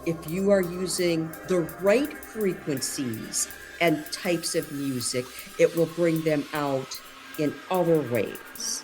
if you are using the right frequencies and types of music, it will bring them out in other ways.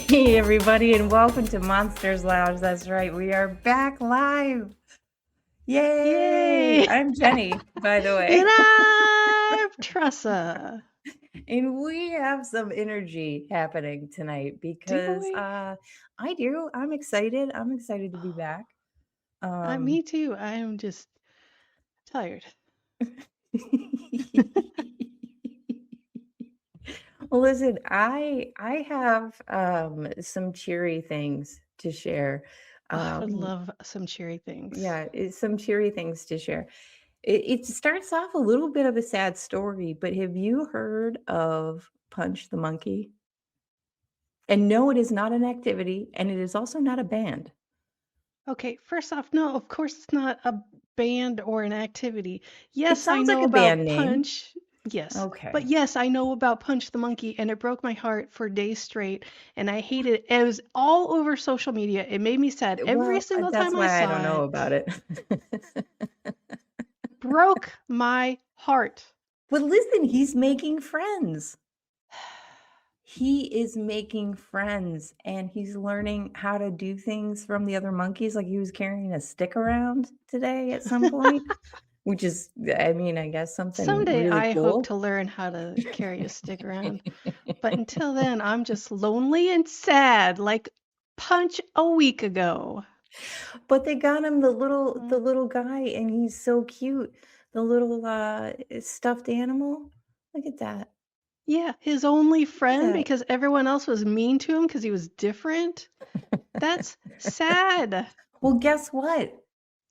Hey, everybody, and welcome to Monsters Lounge. That's right, we are back live. Yay! I'm Jeni, by the way. And I'm Tressa. And we have some energy happening tonight because I'm excited. I'm excited to be back. Me too. I am just tired. Well, listen, I have some cheery things to share. I would love some cheery things. Yeah, some cheery things to share. It starts off a little bit of a sad story, but have you heard of Punch the Monkey? And no, it is not an activity, and it is also not a band. Okay, first off, no, of course it's not a band or an activity. Yes, I sounds know like a about band name. Punch. Yes. Okay. But yes, I know about Punch the Monkey, and it broke my heart for days straight, and I hated it. It was all over social media. It made me sad every single time I saw it. That's why I don't know about it. Broke my heart. But listen, he's making friends. He is making friends, and he's learning how to do things from the other monkeys. Like he was carrying a stick around today at some point, which is, I mean, I guess something Someday really I cool. hope to learn how to carry a stick around. But until then, I'm just lonely and sad, like Punch a week ago. But they got him the little guy, and he's so cute. The little stuffed animal. Look at that. Yeah, his only friend because everyone else was mean to him because he was different. That's sad. Well, guess what?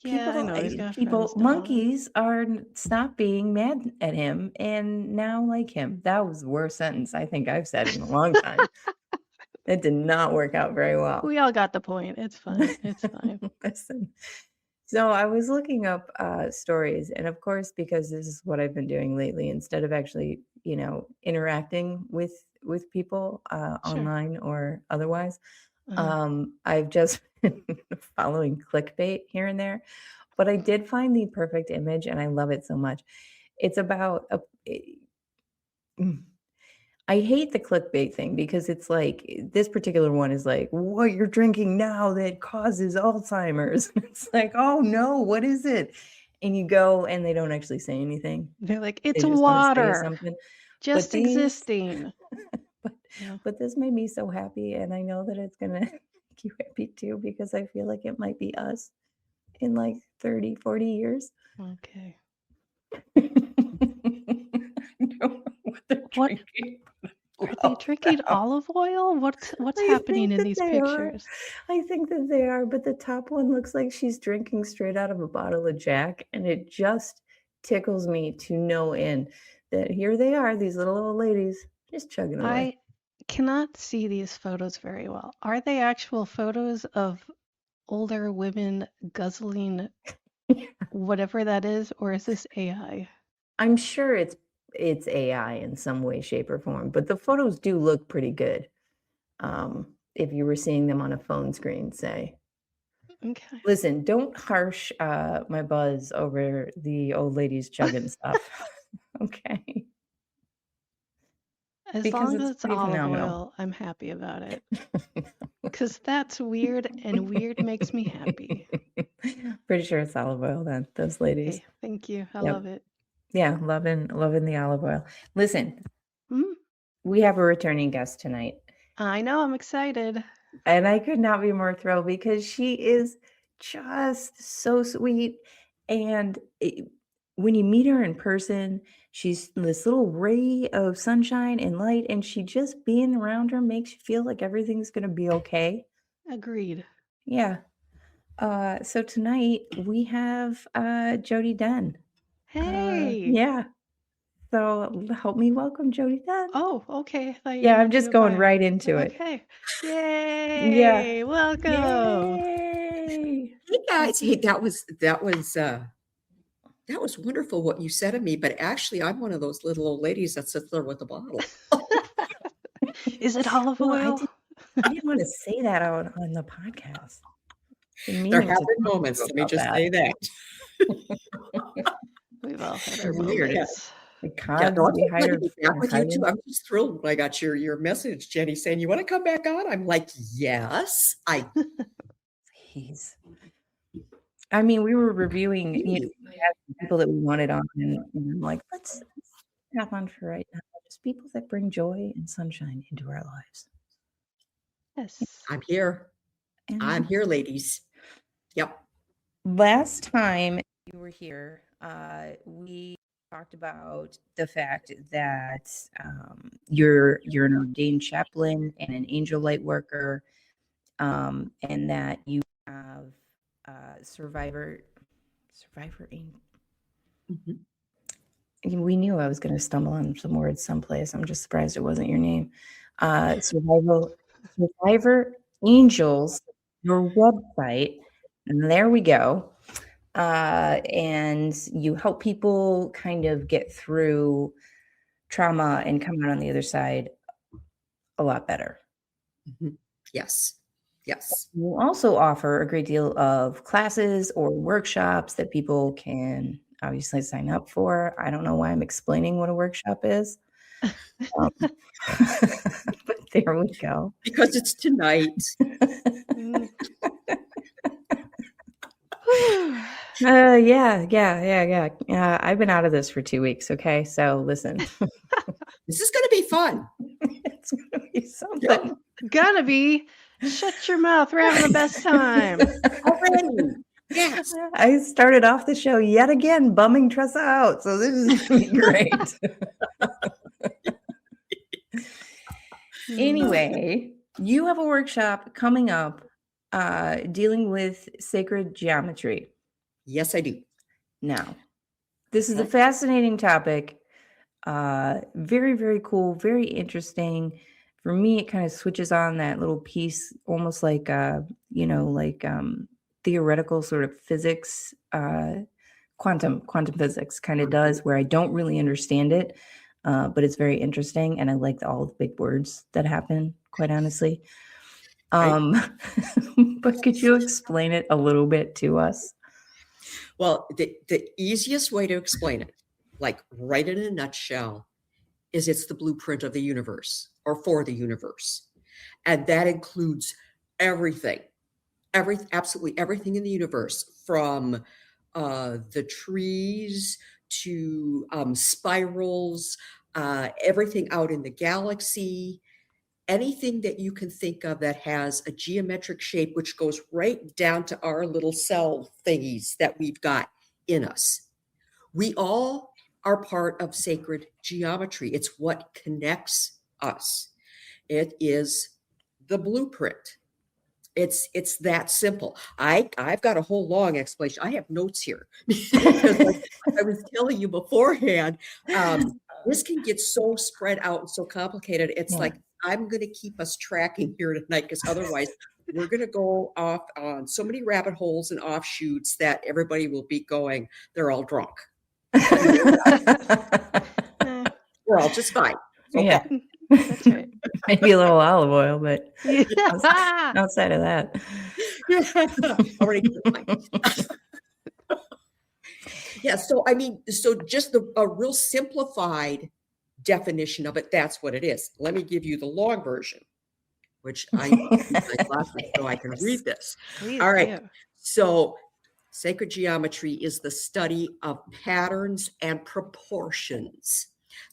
Yeah, I know. He's got monkeys are stop being mad at him and now like him. That was the worst sentence I think I've said in a long time. It did not work out very well. We all got the point. It's fine. It's fine. Listen. So I was looking up stories, and of course, because this is what I've been doing lately, instead of actually, interacting with people online or otherwise, I've just been following clickbait here and there. But I did find the perfect image, and I love it so much. It's about I hate the clickbait thing because it's like this particular one is like, what you're drinking now that causes Alzheimer's. It's like, oh no, what is it? And you go and they don't actually say anything. They're like, it's water. Just existing. But this made me so happy, and I know that it's going to make you happy too, because I feel like it might be us in like 30, 40 years. Okay. What? Are they drinking olive oil? What's happening in these pictures? I think that they are, but the top one looks like she's drinking straight out of a bottle of Jack, and it just tickles me to no end that here they are, these little old ladies, just chugging away. I cannot see these photos very well. Are they actual photos of older women guzzling whatever that is, or is this AI? I'm sure it's AI in some way, shape, or form, but the photos do look pretty good. If you were seeing them on a phone screen, say. Okay. Listen, don't harsh my buzz over the old ladies chugging stuff. Okay. As long as it's olive oil, I'm happy about it. Because that's weird, and weird makes me happy. Pretty sure it's olive oil then, those ladies. Okay, thank you. I love it. Yeah, loving the olive oil. Listen, we have a returning guest tonight. I know, I'm excited. And I could not be more thrilled because she is just so sweet. And when you meet her in person, she's this little ray of sunshine and light, and she just being around her makes you feel like everything's going to be okay. Agreed. Yeah. So tonight we have Jodi Dehn. Hey. Yeah. So help me welcome Jodi Dehn. Oh, okay. I thought you Yeah, were I'm gonna just do a going bio. right into it. Okay. Yeah. Yay! Welcome. Yay! Hey guys, hey, that was wonderful what you said of me, but actually I'm one of those little old ladies that sits there with a bottle. Is it olive Well, oil? I didn't want to say that out on the podcast. Been There meaning have to been talk to moments, you let me about just that. say that. We've all had our Weird. moments. The Yeah, cogs no, I'm so behind glad to her be back with you too. behind. I'm just thrilled when I got your message, Jenny, saying you want to come back on. I'm like, yes, I Jeez. I mean, we were reviewing, do. we had some people that we wanted on, and I'm like, let's have on for right now. Just people that bring joy and sunshine into our lives. Yes. I'm here. And I'm here, ladies. Yep. last time you were here, we talked about the fact that you're an ordained chaplain and an angel light worker, and that you have survivor angel. Mhm. We knew I was going to stumble on some words someplace. I'm just surprised it wasn't your name. Survivor Angels, your website, and there we go. And you help people kind of get through trauma and come out on the other side a lot better. Mhm. Yes. Yes. You also offer a great deal of classes or workshops that people can obviously sign up for. I don't know why I'm explaining what a workshop is. But there we go. Because it's tonight. Mm. Yeah. I've been out of this for 2 weeks. Okay, so listen, This is going to be fun. it's gonna be something. Yep. Gonna be. Shut your mouth. We're having the best time. Already. Yes. I started off the show yet again bumming Tressa out, so this is gonna be great. Anyway, you have a workshop coming up dealing with sacred geometry. Yes, I do. Now, this is a fascinating topic. Very, very cool, very interesting. For me, it kind of switches on that little piece, almost like theoretical sort of physics, quantum physics kind of does, where I don't really understand it, but it's very interesting, and I like all the big words that happen, quite honestly. But could you explain it a little bit to us? Well, the easiest way to explain it, like right in a nutshell, is it's the blueprint of the universe or for the universe. And that includes everything, absolutely everything in the universe, from the trees to spirals, everything out in the galaxy, anything that you can think of that has a geometric shape, which goes right down to our little cell thingies that we've got in us. We all are part of sacred geometry. It's what connects us. It is the blueprint. It's that simple. I've got a whole long explanation. I have notes here because, like I was telling you beforehand, this can get so spread out and so complicated. It's like I'm going to keep us tracking here tonight, because otherwise we're going to go off on so many rabbit holes and offshoots that everybody will be going, they're all drunk. We're all just fine. Okay. Yeah, That's right. maybe a little olive oil, but Yeah. outside of that, Already. Yeah. So, I mean, so just a real simplified definition of it, that's what it is. Let me give you the long version, which I use my glasses so I can read this. Please All right. do. So sacred geometry is the study of patterns and proportions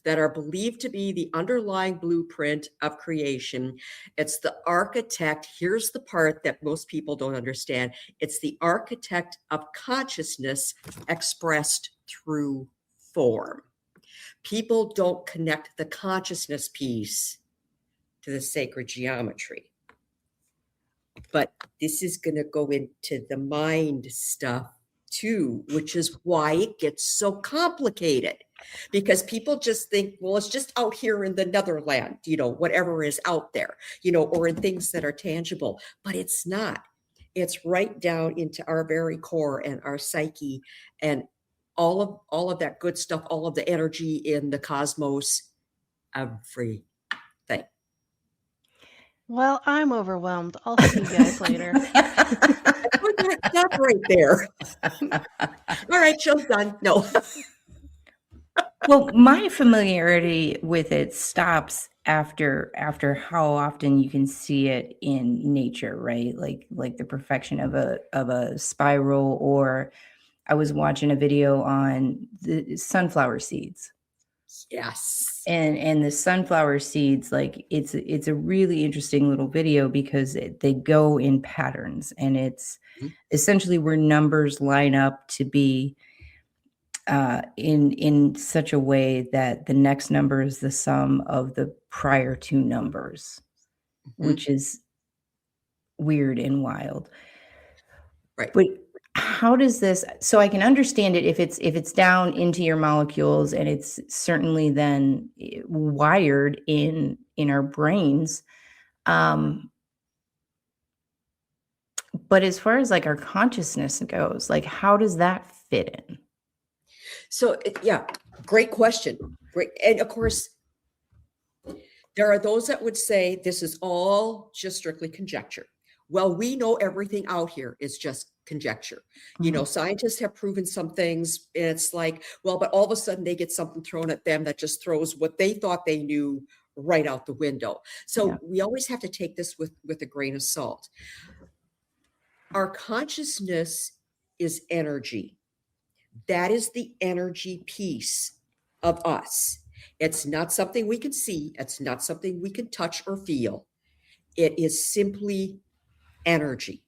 that are believed to be the underlying blueprint of creation. It's the architect. Here's the part that most people don't understand. It's the architect of consciousness expressed through form. People don't connect the consciousness piece to the sacred geometry. But this is going to go into the mind stuff too, which is why it gets so complicated. because people just think, well, it's just out here in the netherland, whatever is out there, or in things that are tangible, but it's not. It's right down into our very core and our psyche, and all of that good stuff, all of the energy in the cosmos, everything. Well, I'm overwhelmed. I'll see you guys later. Stop right there. All right, show's done. No. Well, my familiarity with it stops after how often you can see it in nature, right? Like the perfection of a spiral, or I was watching a video on the sunflower seeds. Yes. And the sunflower seeds, like it's a really interesting little video because they go in patterns, and it's essentially where numbers line up to be in such a way that the next number is the sum of the prior two numbers, which is weird and wild. Right. But how does this, so I can understand it if it's down into your molecules, and it's certainly then wired in our brains. But as far as like our consciousness goes, like how does that fit in? So yeah, great question. Great. And of course, there are those that would say this is all just strictly conjecture. Well, we know everything out here is just conjecture. Scientists have proven some things, and it's like, well, but all of a sudden they get something thrown at them that just throws what they thought they knew right out the window. So we always have to take this with a grain of salt. Our consciousness is energy. That is the energy piece of us. It's not something we can see. It's not something we can touch or feel. It is simply energy.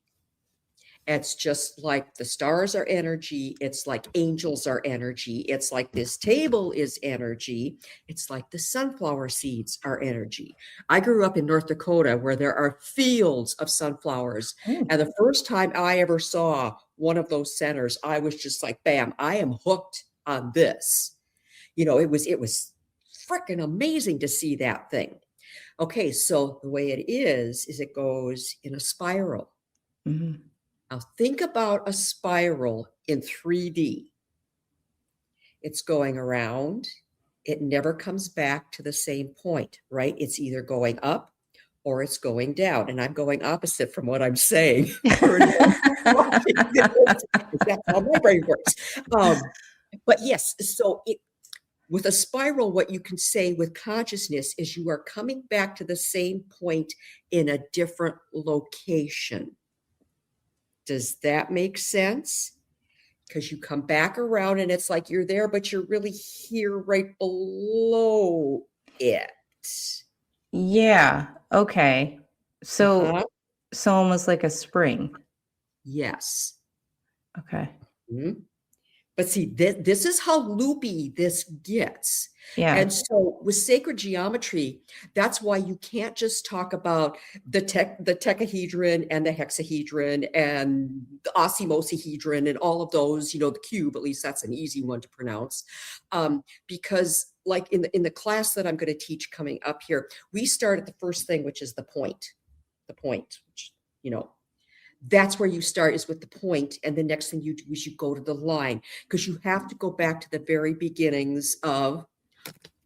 It's just like the stars are energy. It's like angels are energy. It's like this table is energy. It's like the sunflower seeds are energy. I grew up in North Dakota where there are fields of sunflowers. And the first time I ever saw one of those centers, I was just like, bam, I am hooked on this. It was freaking amazing to see that thing. Okay, so the way it is it goes in a spiral. Now think about a spiral in 3D. It's going around. It never comes back to the same point, right? It's either going up or it's going down. And I'm going opposite from what I'm saying. That's how my brain works. But yes, so with a spiral, what you can say with consciousness is you are coming back to the same point in a different location. Does that make sense? Because you come back around and it's like you're there, but you're really here right below it. Yeah. Okay. So almost like a spring. Yes. Okay. But see, this is how loopy this gets. Yeah. And so with sacred geometry, that's why you can't just talk about the tetrahedron and the hexahedron and the osimosahedron and all of those, the cube, at least that's an easy one to pronounce. Because like in the class that I'm going to teach coming up here, we start at the first thing, which is the point, which, that's where you start, is with the point. And the next thing you do is you go to the line, because you have to go back to the very beginnings of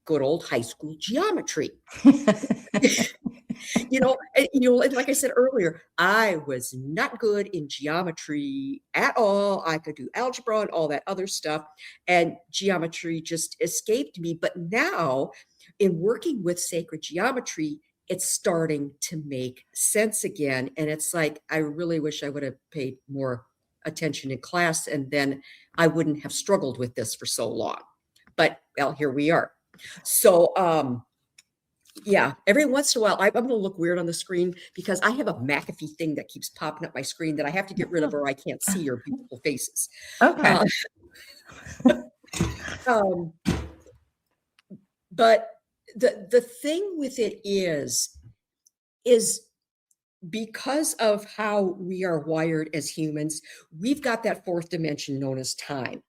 good old high school geometry. And like I said earlier, I was not good in geometry at all. I could do algebra and all that other stuff, and geometry just escaped me. But now, in working with sacred geometry, it's starting to make sense again. And it's like, I really wish I would have paid more attention in class, and then I wouldn't have struggled with this for so long. But well, here we are. So yeah, every once in a while, I'm going to look weird on the screen because I have a McAfee thing that keeps popping up my screen that I have to get rid of, or I can't see your beautiful faces. Okay. But the thing with it is because of how we are wired as humans, we've got that fourth dimension known as time.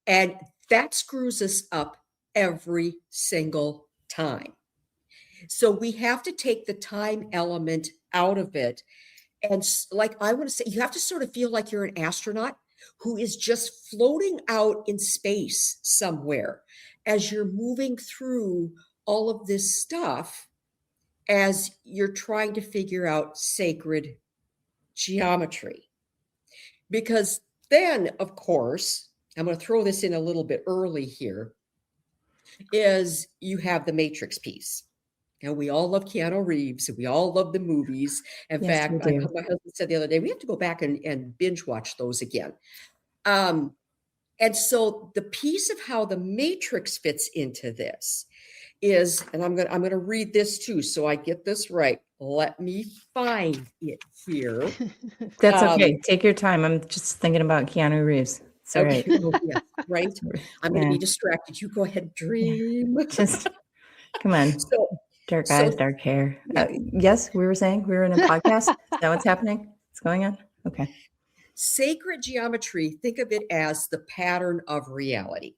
And That screws us up every single time. So we have to take the time element out of it. And like I want to say, you have to sort of feel like you're an astronaut who is just floating out in space somewhere as you're moving through all of this stuff as you're trying to figure out sacred geometry. Because then, of course, I'm going to throw this in a little bit early here, is you have the Matrix piece. And we all love Keanu Reeves, and we all love the movies. In Yes, fact, we do. my husband said the other day, we have to go back and binge watch those again. And so the piece of how the Matrix fits into this is, and I'm gonna read this too, so I get this right. Let me find it here. That's okay. Take your time. I'm just thinking about Keanu Reeves. It's all right. Oh, yes, right. I'm going to Yeah. be distracted. You go ahead, dream. Just come on. So, Dark so- eyes, dark hair. Yes, we were saying we were in a podcast. Is that what's happening? What's going on? Okay. sacred geometry, think of it as the pattern of reality.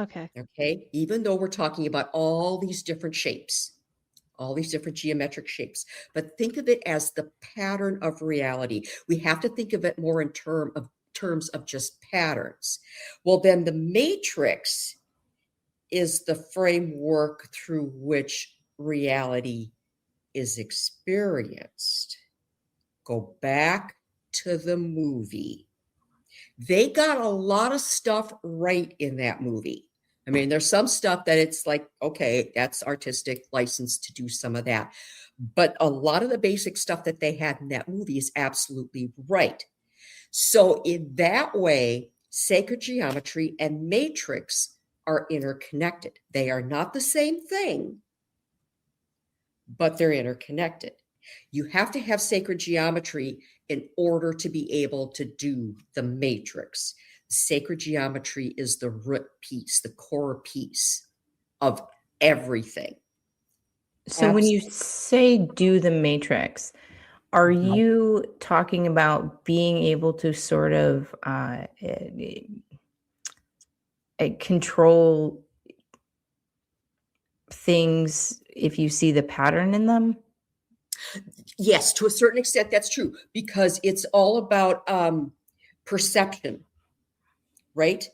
Okay. Okay. Even though we're talking about all these different shapes, all these different geometric shapes, but think of it as the pattern of reality. We have to think of it more in terms of just patterns. Well, then the matrix is the framework through which reality is experienced. Go back to the movie. They got a lot of stuff right in that movie. I mean, there's some stuff that it's like, okay, that's artistic license to do some of that. But a lot of the basic stuff that they had in that movie is absolutely right. So in that way, sacred geometry and matrix are interconnected. They are not the same thing, but they're interconnected. You have to have sacred geometry in order to be able to do the matrix. Sacred geometry is the root piece, the core piece of everything. So when you say do the matrix, are Mhm. you talking about being able to sort of control things if you see the pattern in them? Yes, to a certain extent, that's true, because it's all about perception, right?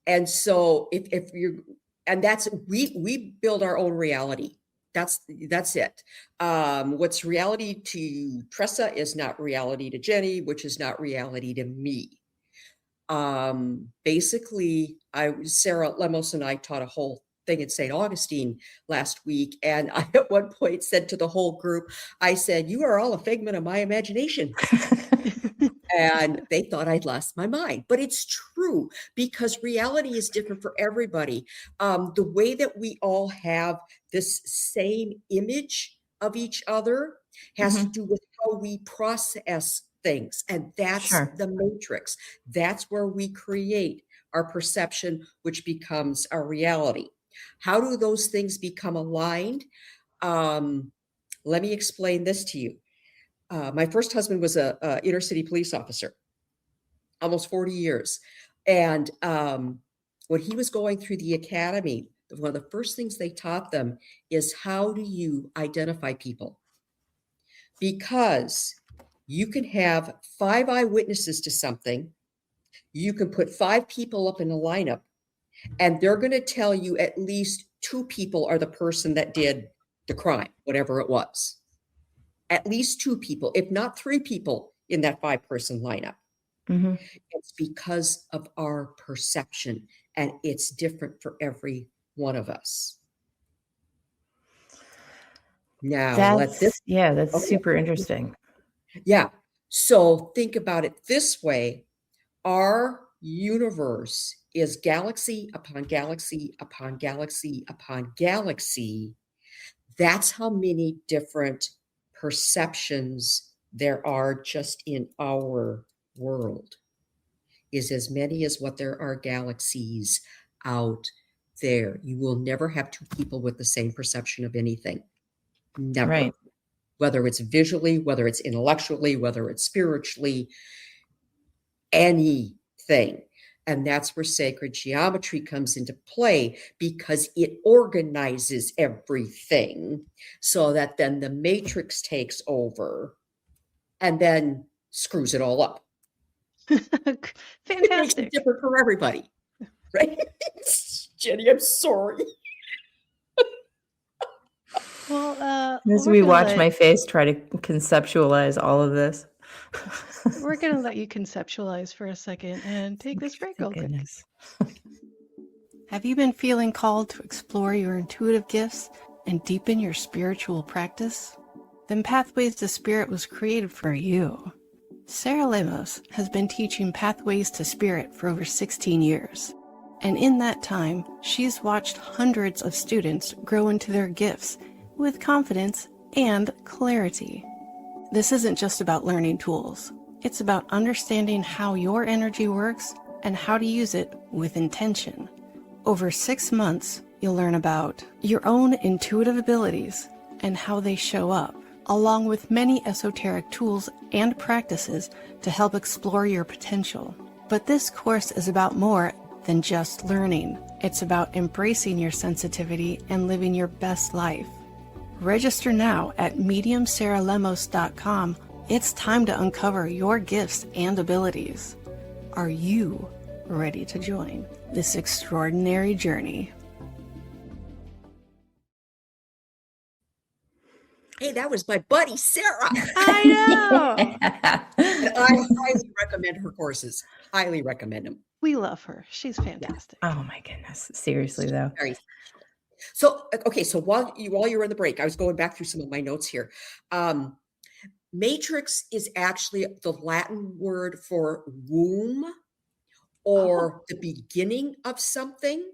And so if you're, and that's, we build our own reality. That's it. What's reality to Tressa is not reality to Jeni, which is not reality to me. Basically, Sarah Lemos and I taught a whole thing at St. Augustine last week, and I at one point said to the whole group, I said, "You are all a figment of my imagination." And they thought I'd lost my mind, but it's true, because reality is different for everybody. The way that we all have this same image of each other has to do with how we process things, and that's Sure. the matrix. That's where we create our perception, which becomes our reality. How do those things become aligned? Let me explain this to you. My first husband was a inner city police officer, almost 40 years. And when he was going through the academy, one of the first things they taught them is, how do you identify people? Because you can have 5 eyewitnesses to something. You can put 5 people up in a lineup, and they're going to tell you at least 2 people are the person that did the crime, whatever it was. At least 2 people, if not 3 people in that 5-person lineup. It's because of our perception, and it's different for every one of us. Now, That's super interesting. Yeah. So think about it this way. Our universe is galaxy upon galaxy upon galaxy upon galaxy. That's how many different perceptions there are just in our world, is as many as what there are galaxies out there. You will never have 2 people with the same perception of anything. Never. Right. Whether it's visually, whether it's intellectually, whether it's spiritually, anything. And that's where sacred geometry comes into play, because it organizes everything so that then the matrix takes over and then screws it all up. It makes it Fantastic. different for everybody, right? Jeni, I'm sorry. Well, As we're we gonna watch let, my face try to conceptualize all of this. we're gonna let you conceptualize for a second and take this break real quick. Goodness. Have you been feeling called to explore your intuitive gifts and deepen your spiritual practice? Then Pathways to Spirit was created for you. Sarah Lemos has been teaching Pathways to Spirit for over 16 years. And in that time, she's watched hundreds of students grow into their gifts with confidence and clarity. This isn't just about learning tools. It's about understanding how your energy works and how to use it with intention. Over 6 months, you'll learn about your own intuitive abilities and how they show up, along with many esoteric tools and practices to help explore your potential. But this course is about more than just learning. It's about embracing your sensitivity and living your best life. Register now at mediumsarahlemos.com. It's time to uncover your gifts and abilities. Are you ready to join this extraordinary journey? Hey, that was my buddy, Sarah. I know. And I highly recommend her courses. Highly recommend them. We love her. She's fantastic. Oh my goodness. Seriously though. Very special. So, okay. So while you were in the break, I was going back through some of my notes here. Matrix is actually the Latin word for womb or the beginning of something.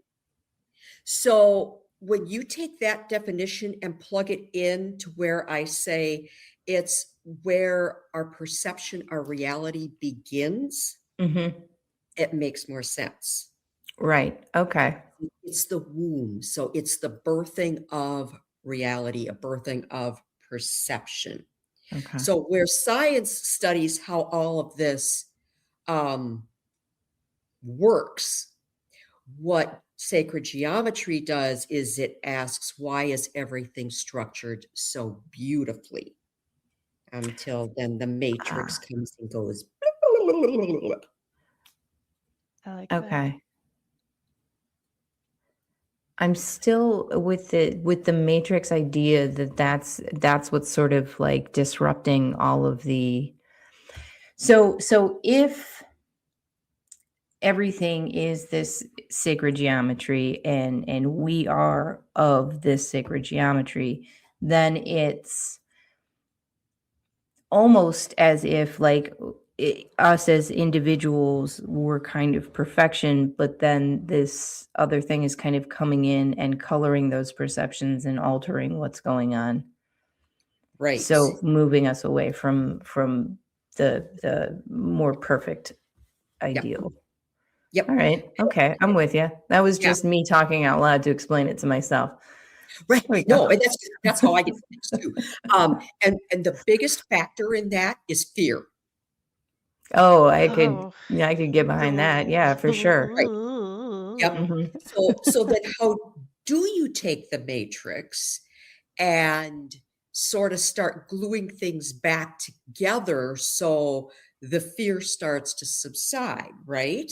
So when you take that definition and plug it in to where I say it's where our perception, our reality begins, Mm-hmm. it makes more sense. Right. Okay. It's the womb. So it's the birthing of reality, a birthing of perception. Okay. So where science studies how all of this works, what sacred geometry does is it asks, why is everything structured so beautifully? Until then the matrix comes and goes. I like that. Okay. I'm still with the matrix idea that's what's sort of like disrupting all of the so if everything is this sacred geometry and we are of this sacred geometry, then it's almost as if like us as individuals were kind of perfection, but then this other thing is kind of coming in and coloring those perceptions and altering what's going on. Right. So moving us away from the more perfect ideal. Yep. All right. Okay. I'm with you. That was just me talking out loud to explain it to myself. Right. No, and that's how I get things too. And the biggest factor in that is fear. Oh, I could get behind that. Yeah, for sure. Right. Yep. Mhm. So then how do you take the matrix and sort of start gluing things back together so the fear starts to subside, right?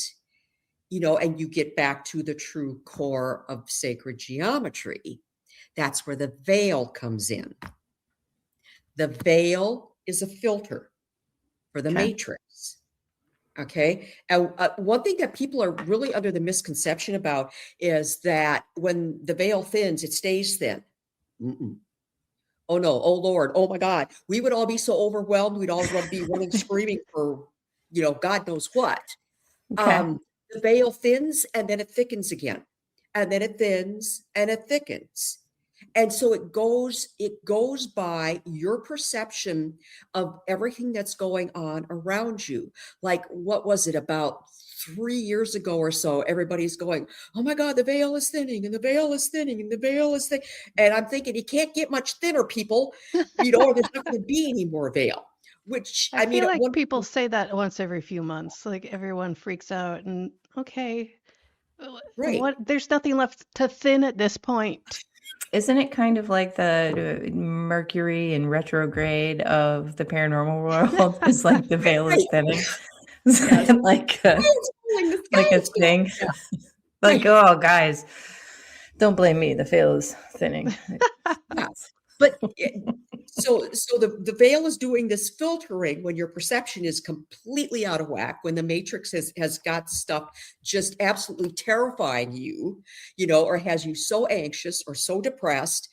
You know, and you get back to the true core of sacred geometry. That's where the veil comes in. The veil is a filter for the matrix. Okay. And one thing that people are really under the misconception about is that when the veil thins, it stays thin. Mm-mm. Oh no. Oh Lord. Oh my God. We would all be so overwhelmed. We'd all be running, screaming for, God knows what. Okay. The veil thins and then it thickens again. And then it thins and it thickens. And so it goes by your perception of everything that's going on around you. Like, what was it, about 3 years ago or so, everybody's going, oh my God, the veil is thinning and the veil is thinning and the veil is thinning. And I'm thinking, it can't get much thinner, people. There's not going to be any more veil. which I I mean, feel at like one people say that once every few months. Like everyone freaks out and okay, right. what? There's nothing left to thin at this point. Isn't it kind of like the Mercury in retrograde of the paranormal world? It's like the veil is Right. thinning. Yes. like The a, sky is falling, the like sky a is falling. thing. Yeah. Like, Right. oh, guys, don't blame me. The veil is thinning. Yeah. But so the veil is doing this filtering when your perception is completely out of whack, when the matrix has got stuff just absolutely terrifying you, or has you so anxious or so depressed.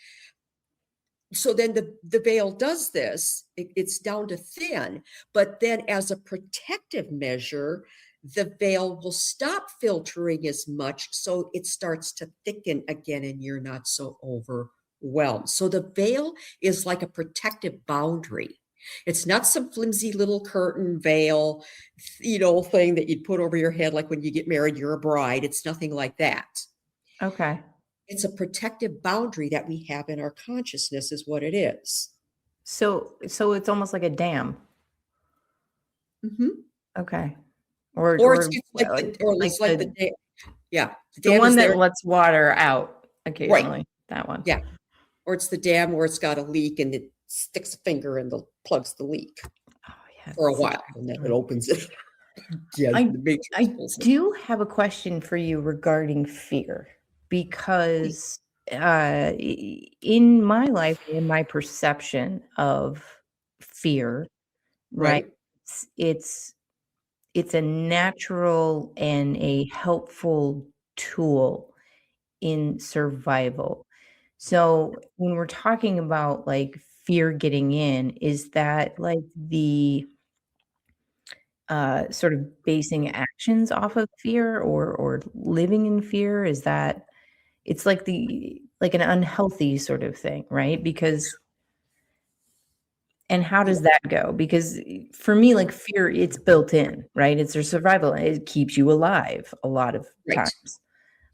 So then the veil does this, it's down to thin, but then as a protective measure, the veil will stop filtering as much, so it starts to thicken again and you're not so overwhelmed. So the veil is like a protective boundary. It's not some flimsy little curtain veil, thing that you'd put over your head like when you get married, you're a bride. It's nothing like that. Okay. It's a protective boundary that we have in our consciousness is what it is. So it's almost like a dam. Mhm. Okay. Or it's like the dam. Yeah, the the dam one is that there. lets water out Right. occasionally. That one. Yeah. Or it's the dam where it's got a leak and it sticks a finger and plugs the leak Oh yeah. for a that's such while, and then good it one. opens it. Yeah, I the matrix I pulls it. do have a question for you regarding fear because in my life, in my perception of fear, right, Right. it's it's a natural and a helpful tool in survival. So when we're talking about like fear getting in, is that like the sort of basing actions off of fear or living in fear? Is that it's like like an unhealthy sort of thing, right? Because and how Yeah. does that go? Because for me, like fear, it's built in, right? It's a survival. It keeps you alive a lot of Right. times.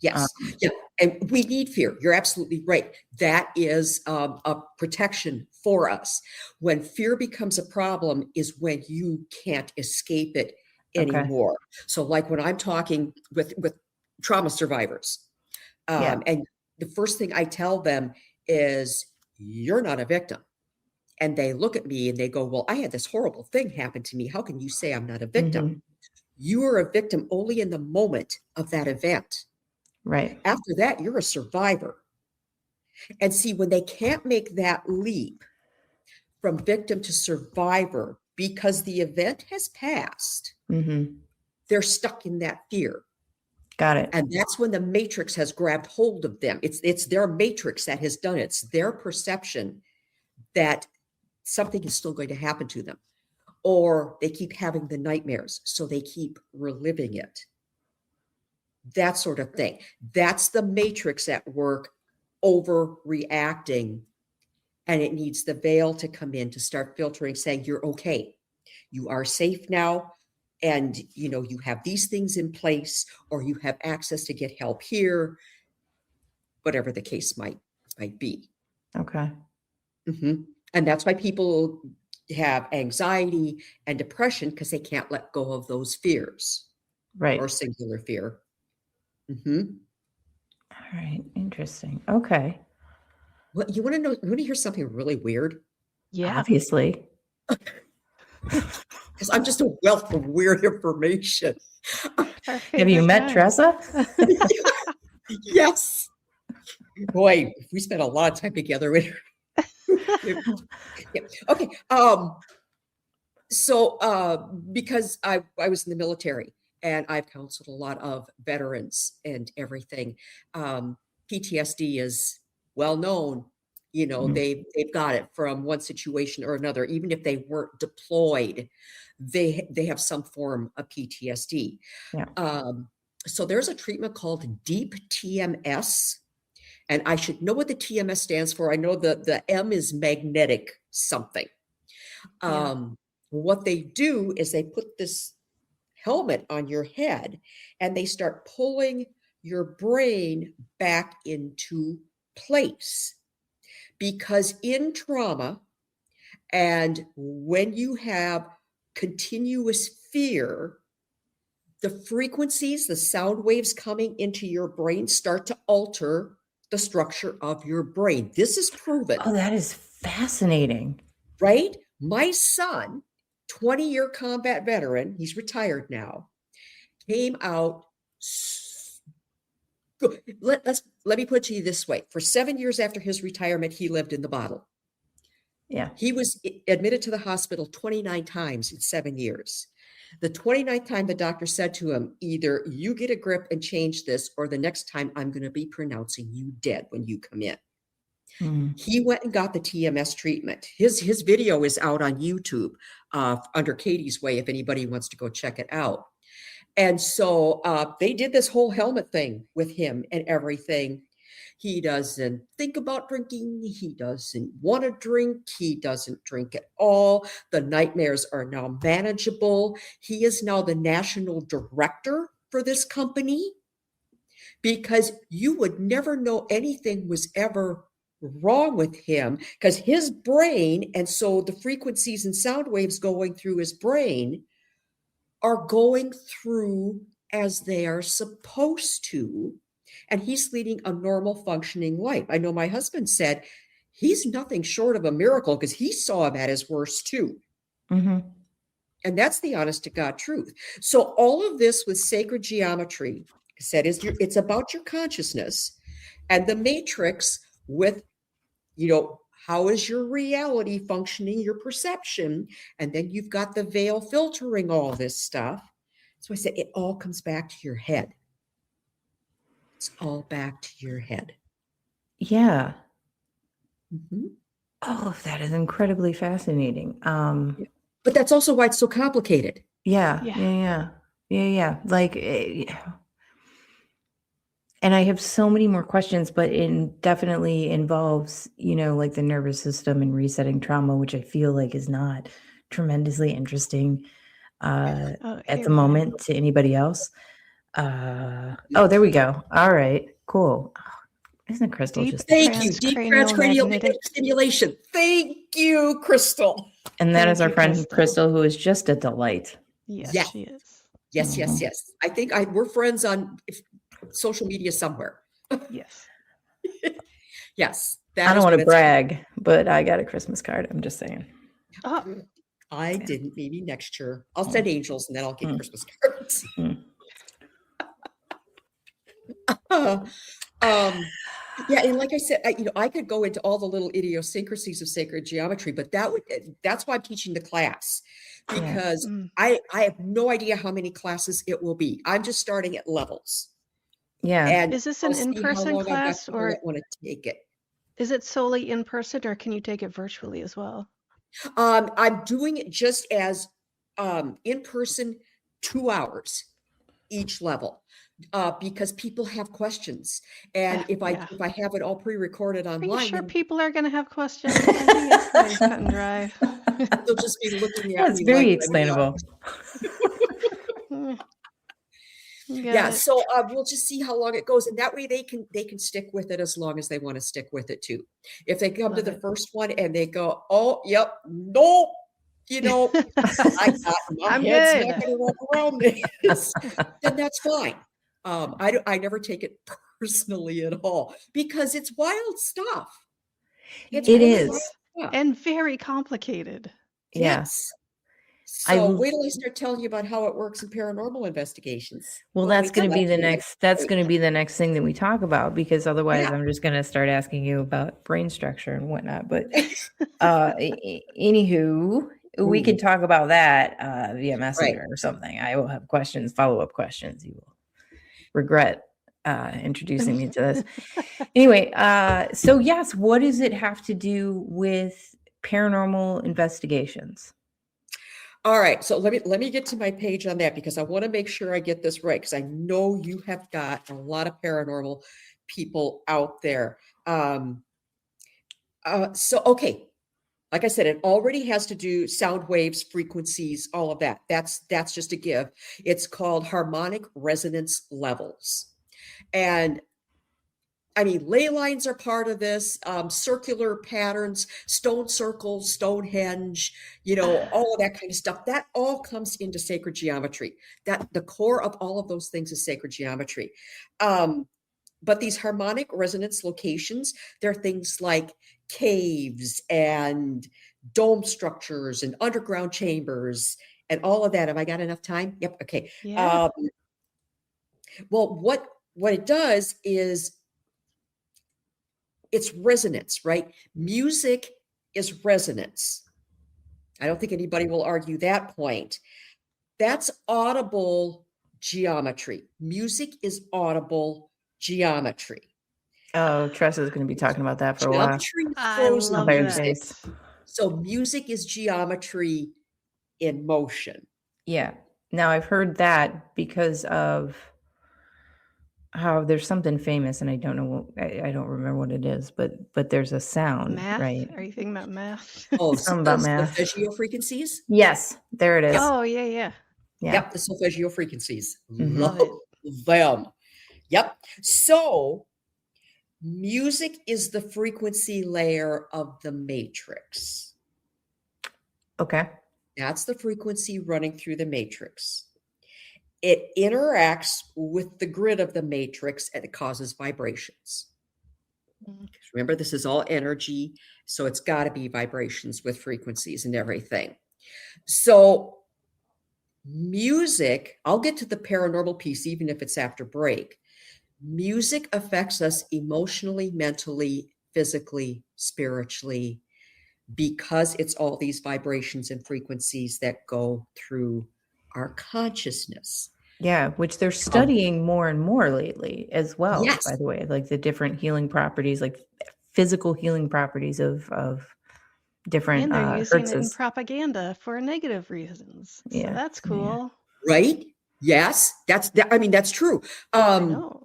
Yes. Yeah. And we need fear. You're absolutely right. That is a protection for us. When fear becomes a problem is when you can't escape it Okay. anymore. So like when I'm talking with trauma survivors, Yeah. and the first thing I tell them is, you're not a victim. And they look at me and they go, well, I had this horrible thing happen to me. How can you say I'm not a victim? Mhm. You are a victim only in the moment of that event. Right. After that, you're a survivor. And see, when they can't make that leap from victim to survivor because the event has passed, Mhm. they're stuck in that fear. Got it. And that's when the matrix has grabbed hold of them. It's their matrix that has done it. It's their perception that something is still going to happen to them. Or they keep having the nightmares, so they keep reliving it. That sort of thing. That's the matrix at work, overreacting. And it needs the veil to come in to start filtering, saying, you're okay. You are safe now. And you have these things in place, or you have access to get help here, whatever the case might be. Okay. Mm-hmm. And that's why people have anxiety and depression, because they can't let go of those fears Right. or singular fear. Mm-hmm. All right. Interesting. Okay. Well, you want to know? You want to hear something really weird? Yeah. Obviously. Because I'm just a wealth of weird information. Our Have favorite you met kind. Tressa? Yes. Boy, we spent a lot of time together. Yeah. Okay. So because I was in the military and I've counseled a lot of veterans and everything, PTSD is well known. Mm. They've got it from one situation or another. Even if they weren't deployed, they have some form of PTSD. Yeah. So there's a treatment called deep TMS. And I should know what the TMS stands for. I know the M is magnetic something. Yeah. What they do is they put this helmet on your head and they start pulling your brain back into place. Because in trauma, And when you have continuous fear, the frequencies, the sound waves coming into your brain start to alter the structure of your brain. This is proven. Oh, that is fascinating. Right? My son, 20-year combat veteran, he's retired now, came out. Let me put it to you this way. For 7 years after his retirement, he lived in the bottle. Yeah. He was admitted to the hospital 29 times in 7 years. The 29th time, the doctor said to him, either you get a grip and change this, or the next time I'm going to be pronouncing you dead when you come in. He went and got the TMS treatment. His video is out on YouTube under Katie's Way, if anybody wants to go check it out. And so they did this whole helmet thing with him and everything. He doesn't think about drinking. He doesn't want to drink. He doesn't drink at all. The nightmares are now manageable. He is now the national director for this company, because you would never know anything was ever wrong with him, because his brain, and so the frequencies and sound waves going through his brain are going through as they are supposed to, and he's leading a normal functioning life. I know my husband said he's nothing short of a miracle, because he saw him at his worst too. And that's the honest to God truth. So all of this with sacred geometry said it's about your consciousness, and the matrix with, how is your reality functioning, your perception, and then you've got the veil filtering all this stuff. So I said, it all comes back to your head. It's all back to your head. Yeah. Oh, that is incredibly fascinating. But that's also why it's so complicated. Yeah. Like, and I have so many more questions, but it definitely involves, like the nervous system and resetting trauma, which I feel like is not tremendously interesting at the moment to anybody else. Oh, there we go. All right, cool. Isn't Crystal just thank you? Deep transcranial stimulation. Thank you, Crystal. And that is our friend Crystal, who is just a delight. Yes, she is. Yes. I think we're friends on social media somewhere. Yes. Yes. I don't want to brag, but I got a Christmas card. I'm just saying. I didn't. Maybe next year. I'll send angels and then I'll get Christmas cards. Yeah, and like I said, I could go into all the little idiosyncrasies of sacred geometry, but that's why I'm teaching the class, because I have no idea how many classes it will be. I'm just starting at levels. Yeah. And is this an in-person class, or want to take it? Is it solely in person, or can you take it virtually as well? I'm doing it just as in person, 2 hours each level, because people have questions, and if I have it all pre-recorded online, are you sure people are going to have questions? I think it's pretty cut and dry. They'll just be looking at me. That's very explainable. So we'll just see how long it goes, and that way they can stick with it as long as they want to stick with it too. If they come to the first one and they go, oh, yep, nope, my head's not going to work around this, then that's fine. I never take it personally at all, because it's wild stuff. It is, and very complicated. Yes. So wait till I start telling you about how it works in paranormal investigations. Well, that's going to be the next. That's going to be the next thing that we talk about, because otherwise, I'm just going to start asking you about brain structure and whatnot. But anywho, we can talk about that via Messenger or something. I will have questions, follow-up questions. You will regret introducing me to this. Anyway, so yes, what does it have to do with paranormal investigations? All right, so let me get to my page on that, because I want to make sure I get this right, because I know you have got a lot of paranormal people out there. So okay, like I said, it already has to do sound waves, frequencies, all of that. That's just a give. It's called harmonic resonance levels, and I mean, ley lines are part of this, circular patterns, stone circles, Stonehenge, all of that kind of stuff. That all comes into sacred geometry. That the core of all of those things is sacred geometry. But these harmonic resonance locations, they're things like caves and dome structures and underground chambers and all of that. Have I got enough time? Yep. Okay. Yeah. Well, what it does is it's resonance, right? Music is resonance. I don't think anybody will argue that point. That's audible geometry. Music is audible geometry. Oh, Tressa is going to be talking about that for a while. Geometry I flows in love By her that. music. face. So music is geometry in motion. Yeah. Now I've heard that because of how there's something famous, and I don't know, I don't remember what it is, but there's a sound, Math? right? Are you thinking about math? Oh, Something about math. solfeggio frequencies. Yes, there it is. Oh, yeah, yeah. Yeah. Yep, the solfeggio frequencies. Mhm. Love Love them. Yep. So music is the frequency layer of the matrix. Okay. That's the frequency running through the matrix. It interacts with the grid of the matrix and it causes vibrations. Mm. Remember, this is all energy, so it's got to be vibrations with frequencies and everything. So music, I'll get to the paranormal piece, even if it's after break. Music affects us emotionally, mentally, physically, spiritually, because it's all these vibrations and frequencies that go through our consciousness. Yeah, which they're studying more and more lately as well, Yes. by the way, like the different healing properties, like physical healing properties of different And they're using it in hertzes. propaganda for negative reasons. So Yeah, that's yeah. cool. Right? Yes, that's true. I know.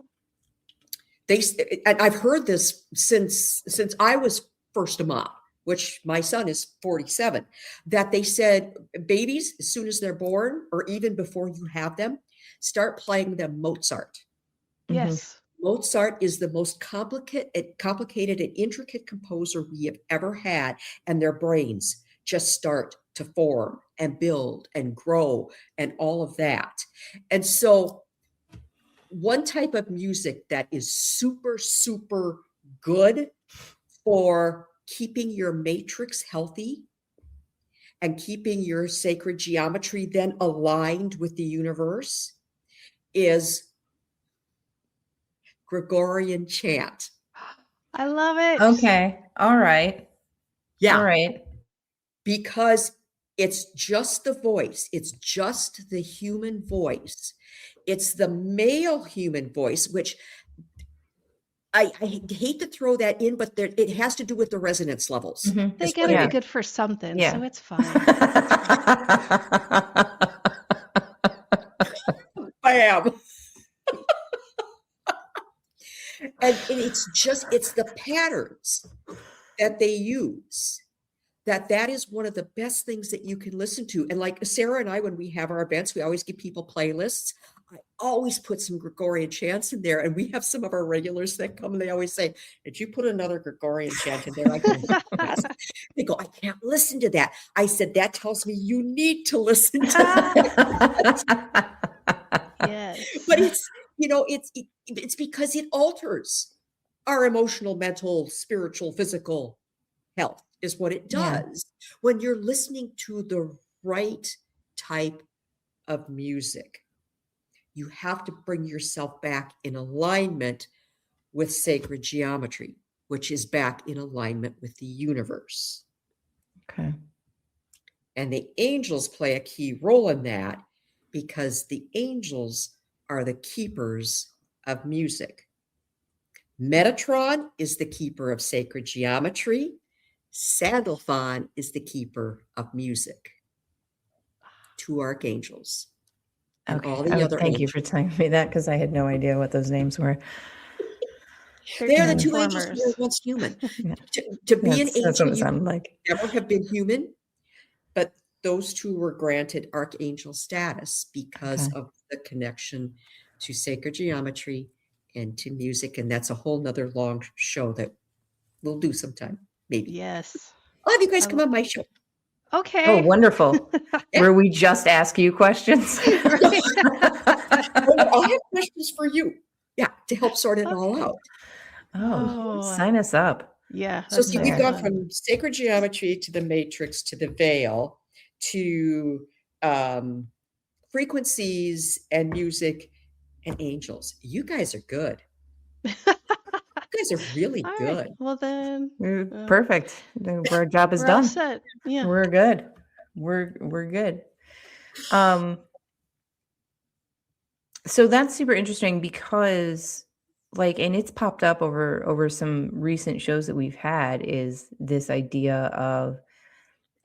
And I've heard this since I was first a mom, which my son is 47, that they said babies, as soon as they're born or even before you have them, start playing them Mozart. Mhm. Yes. Mozart is the most complicated and intricate composer we have ever had, and their brains just start to form and build and grow and all of that. And so one type of music that is super, super good for keeping your matrix healthy and keeping your sacred geometry then aligned with the universe is Gregorian chant. I love it. Okay. All right. Yeah. All right. Because it's just the voice. It's just the human voice. It's the male human voice, which I hate to throw that in, but it has to do with the resonance levels. Mhm. They is gotta what be it is. good for something, Yeah. so it's fine. Bam. And it's the patterns that they use that is one of the best things that you can listen to. And like Sarah and I, when we have our events, we always give people playlists. I always put some Gregorian chants in there. And we have some of our regulars that come and they always say, did you put another Gregorian chant in there? I go, yes. They go, I can't listen to that. I said, that tells me you need to listen to that. Yes. But it's because it alters our emotional, mental, spiritual, physical health is what it Yeah. does when you're listening to the right type of music. You have to bring yourself back in alignment with sacred geometry, which is back in alignment with the universe. Okay. And the angels play a key role in that because the angels are the keepers of music. Metatron is the keeper of sacred geometry. Sandalphon is the keeper of music. Two archangels. And Okay. all the other Thank you angels. for telling me that because I had no idea what those names were. They are the They're two angels who were transformers. once human. Yeah. To be an That's what angel, it you sounded like. never have been human, but those two were granted archangel status because Okay. of the connection to sacred geometry into music, and that's a whole nother long show that we'll do sometime, maybe. Yes. I'll have you guys I come lo- on my show. Okay. Oh, wonderful. Yeah. Where we just ask you questions. I'll have questions for you. Yeah, to help sort it all Okay. out. Oh, Oh, sign us up. yeah. So That see, sounds we've gone fun. from sacred geometry to the matrix to the veil to frequencies and music and angels. You guys are good. You guys are really All right. good. Well then, Perfect. Our job is we're all done. set. Yeah. We're good. We're good. So that's super interesting because like, and it's popped up over some recent shows that we've had, is this idea of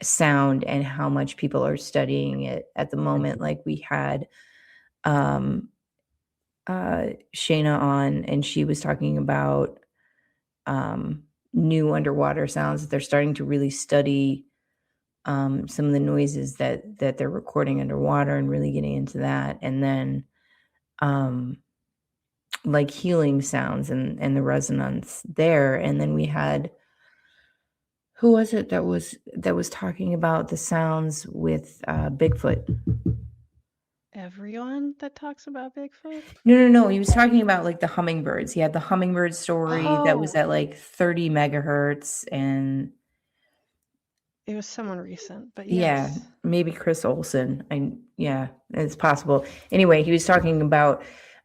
sound and how much people are studying it at the moment. Like we had Shayna on, and she was talking about new underwater sounds that they're starting to really study, some of the noises that they're recording underwater and really getting into that. And then like healing sounds and the resonance there. And then we had, who was it that was talking about the sounds with Bigfoot? Everyone that talks about Bigfoot. No. He was talking about like the hummingbirds. He had the hummingbird story that was Oh. at like 30 megahertz, and It was someone recent, but yeah, yes. maybe Chris Olsen. Yeah, it's possible. Anyway, he was talking about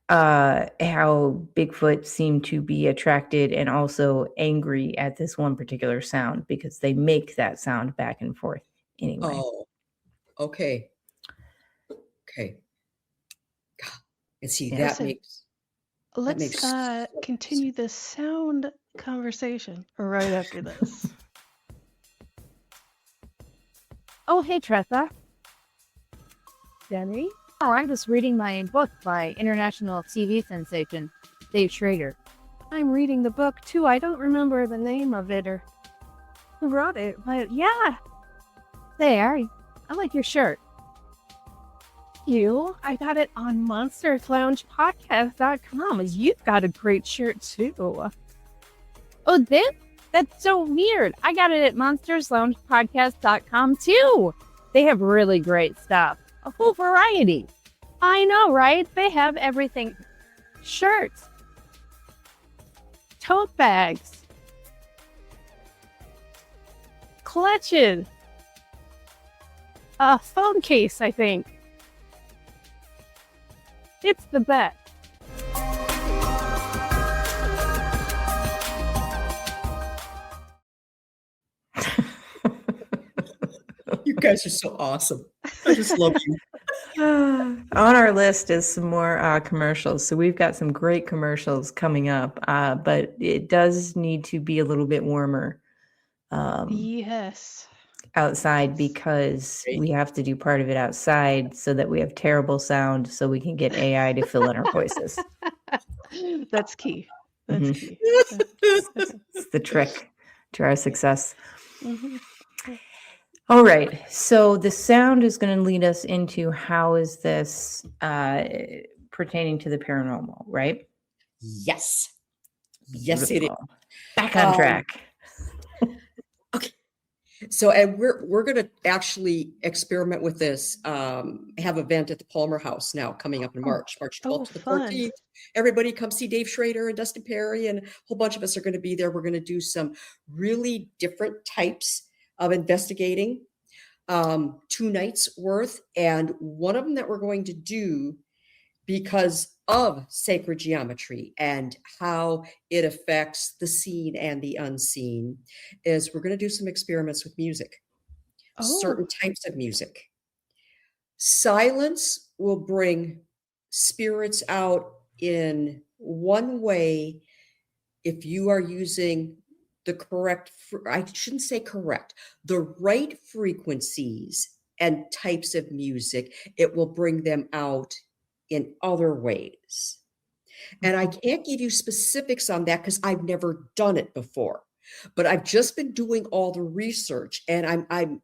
how Bigfoot seemed to be attracted and also angry at this one particular sound because they make that sound back and forth anyway. Oh, okay. Okay. God. And see, Yeah. that makes Let's so much continue this sound conversation right after this. Oh, hey, Tressa. Jeni? Oh, I'm just reading my book by international TV sensation, Dave Schrader. I'm reading the book, too. I don't remember the name of it or who wrote it, but yeah. There. I like your shirt. You? I got it on monstersloungepodcast.com. You've got a great shirt, too. Oh, that's so weird. I got it at monstersloungepodcast.com too. They have really great stuff. A full variety. I know, right? They have everything. Shirts. Tote bags. Clutches. A phone case, I think. It's the best. You guys are so awesome. I just love you. On our list is some more commercials. So we've got some great commercials coming up, but it does need to be a little bit warmer Yes. outside because Great. we have to do part of it outside so that we have terrible sound so we can get AI to fill in our voices. That's key. That's Mhm. key. It's the trick to our success. Mhm. All right. So the sound is going to lead us into how is this pertaining to the paranormal, right? Yes. Yes, it is. Beautiful. Back on track. Okay. So, and we're going to actually experiment with this. Have an event at the Palmer House now coming up in March 12th to the fun. 14th. Everybody come see Dave Schrader and Dustin Perry, and a whole bunch of us are going to be there. We're going to do some really different types of investigating, 2 nights worth, and one of them that we're going to do because of sacred geometry and how it affects the seen and the unseen is we're going to do some experiments with music, certain types of music. Silence will bring spirits out in one way if you are using the correct, I shouldn't say correct, the right frequencies and types of music, it will bring them out in other ways. And I can't give you specifics on that because I've never done it before, but I've just been doing all the research, and I'm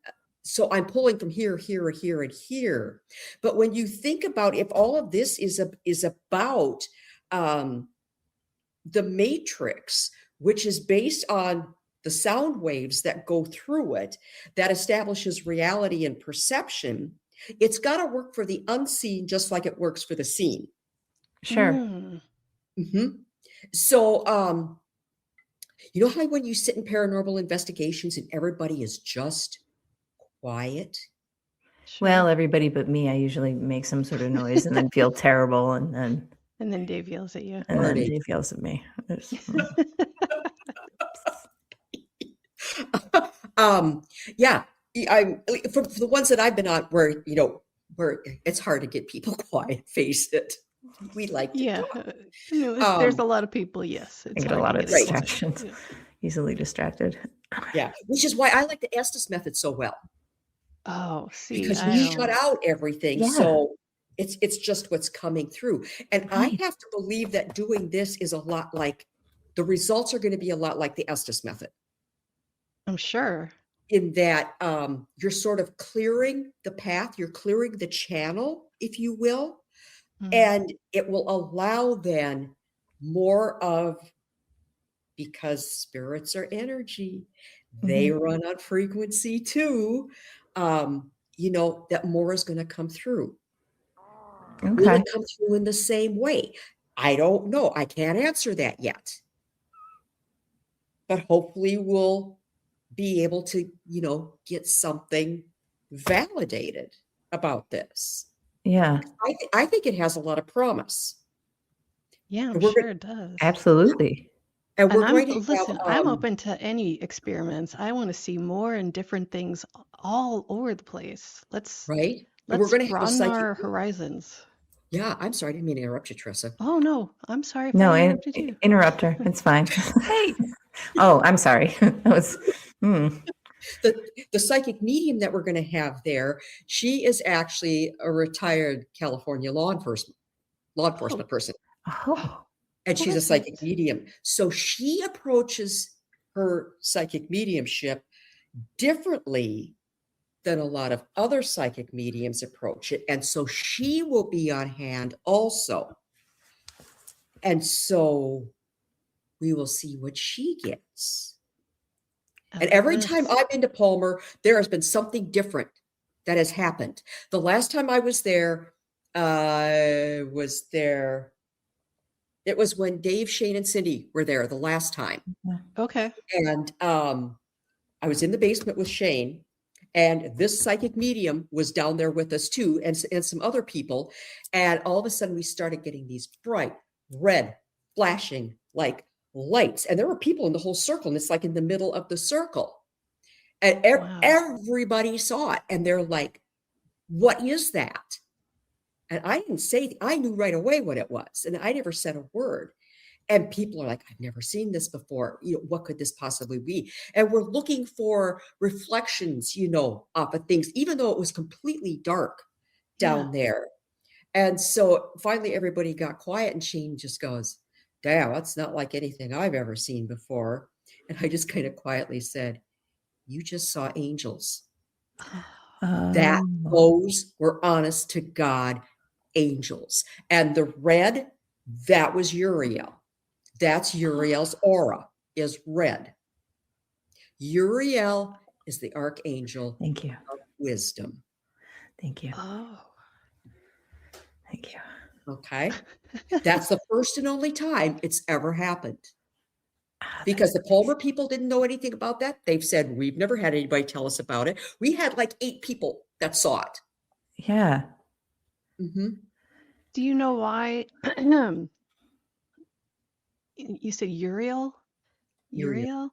pulling from here, and here. But when you think about if all of this is about the matrix, which is based on the sound waves that go through it, that establishes reality and perception, it's got to work for the unseen just like it works for the seen. Sure. Mm-hmm. So, you know how when you sit in paranormal investigations and everybody is just quiet? Well, everybody but me. I usually make some sort of noise and then feel terrible, and then Dave yells at you. then Right. Dave yells at me. Yeah, I for the ones that I've been on where it's hard to get people quiet, face it. We like to Yeah. talk. There's a lot of people, yes. I It's get a hard lot to of get it quiet. distractions. Yeah. Easily distracted. Yeah, which is why I like the Estes method so well, Oh, see, because I you don't. shut out everything, Yeah. so it's just what's coming through. And I Right. have to believe that doing this is a lot like the results are going to be a lot like the Estes method, I'm sure. in that you're sort of clearing the path, you're clearing the channel, if you will, Mm. and it will allow then more of, because spirits are energy, they run on frequency too, that more is going to come through. Will Okay. it come through in the same way? I don't know. I can't answer that yet. But hopefully we'll be able to, get something validated about this. Yeah. I think it has a lot of promise. Yeah, I'm And we're sure gonna- it does. Absolutely. And we're And going to listen, have, I'm open to any experiments. I want to see more and different things all over the place. Let's right? And we're let's going to have a broaden psychic. our horizons. Yeah, I'm sorry. I didn't mean to interrupt you, Tressa. Oh no, I'm sorry if No, I interrupted you. interrupt her. It's fine. Hey, Oh, I'm sorry. That was. The psychic medium that we're going to have there, she is actually a retired California law enforcement person. Oh. And Well, she's a that's psychic nice. medium. So she approaches her psychic mediumship differently than a lot of other psychic mediums approach it. And so she will be on hand also. And so we will see what she gets. And every time Yes. I've been to Palmer, there has been something different that has happened. The last time I was there, it was when Dave, Shane, and Cindy were there the last time. Okay. And I was in the basement with Shane, and this psychic medium was down there with us too, and some other people. And all of a sudden we started getting these bright red flashing like lights. And there were people in the whole circle, and it's like in the middle of the circle. And Wow. everybody saw it. And they're like, what is that? And I didn't say, I knew right away what it was. And I never said a word. And people are like, I've never seen this before. What could this possibly be? And we're looking for reflections, off of things, even though it was completely dark down there. And so finally everybody got quiet, and Shane just goes, damn, that's not like anything I've ever seen before. And I just kind of quietly said, you just saw angels. That those were honest to God angels. And the red, that was Uriel. That's Uriel's aura, is red. Uriel is the archangel Thank you. of wisdom. Thank you. Oh. Thank you. Okay. That's the first and only time it's ever happened. Because the Palmer people didn't know anything about that. They've said, we've never had anybody tell us about it. We had like 8 people that saw it. Yeah. Mm-hmm. Do you know why? You said Uriel? Uriel. Uriel?